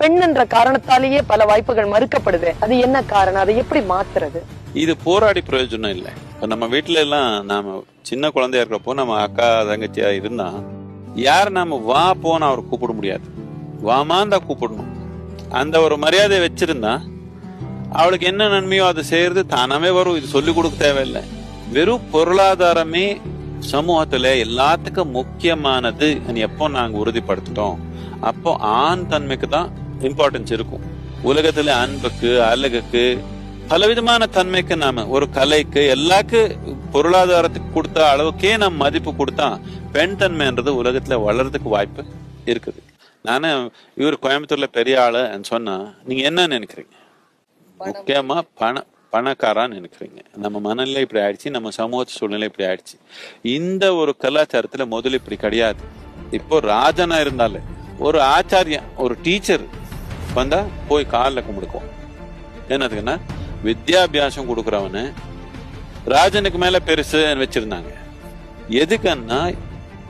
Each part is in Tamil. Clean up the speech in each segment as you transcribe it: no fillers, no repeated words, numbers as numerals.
பெண் என்ற காரணத்தாலேயே பல வாய்ப்புகள் மறுக்கப்படுது. அது என்ன காரணம்? அதை எப்படி மாத்துறது? இது போராடி பிரயோஜனம் இல்லை. இப்ப நம்ம வீட்டுல எல்லாம் நாம சின்ன குழந்தையா இருக்கிறப்போ நம்ம அக்கா தங்கச்சியா இருந்தா யார் நாம வா போன்னு அவர் கூப்பிட முடியாது, வாமான் தான் கூப்பிடணும். அந்த ஒரு மரியாதையை வச்சிருந்தா அவளுக்கு என்ன நன்மையோ அதை செய்யறது தானாவே வரும். இது சொல்லிக் கொடுக்க தேவையில்லை. வெறும் பொருளாதாரமே சமூகத்துல எல்லாத்துக்கும் முக்கியமானது எப்போ நாங்க உறுதிப்படுத்திட்டோம் அப்போ ஆண் தன்மைக்கு தான் இம்பார்ட்டன்ஸ் இருக்கும். உலகத்துல அன்புக்கு அழகுக்கு பலவிதமான தன்மைக்கு நாம ஒரு கலைக்கு எல்லாக்கு பொருளாதாரத்துக்கு கொடுத்த அளவுக்கே நம்ம மதிப்பு கொடுத்தா பெண் தன்மைன்றது உலகத்துல வளர்றதுக்கு வாய்ப்பு இருக்குது. நானு இவர் கோயம்புத்தூர்ல பெரிய ஆளு சொன்னா நீங்க என்ன நினைக்கிறீங்க? முக்கியமா பணக்காரான்னு நினைக்கிறீங்க. நம்ம மனநிலை இப்படி ஆயிடுச்சு, நம்ம சமூக சூழ்நிலை இப்படி ஆயிடுச்சு. இந்த ஒரு கலாச்சாரத்துல முதல்ல இப்படி கிடையாது. இப்போ ராஜனா இருந்தாலே ஒரு ஆச்சாரியம் ஒரு டீச்சர் வந்தா போய் காலில் கும்பிடுக்குவோம். என்னதுக்குன்னா வித்யாபியாசம் கொடுக்கறவனு ராஜனுக்கு மேல பெருசு வச்சிருந்தாங்க. எதுக்குன்னா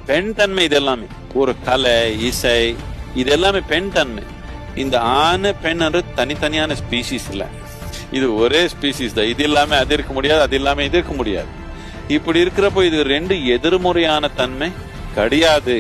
பெண் தன்மை. இது எல்லாமே ஒரு கலை இசை இது எல்லாமே பெண் தன்மை. இந்த ஆண் பெண் தனித்தனியான ஸ்பீசிஸ் இல்ல, இது ஒரே ஸ்பீசிஸ் தான். இது இல்லாம அது இருக்க முடியாது, அது இல்லாம இது இருக்க முடியாது. இப்படி இருக்கிறப்போ இது ரெண்டு எதிர்முறையான தன்மை கிடையாது.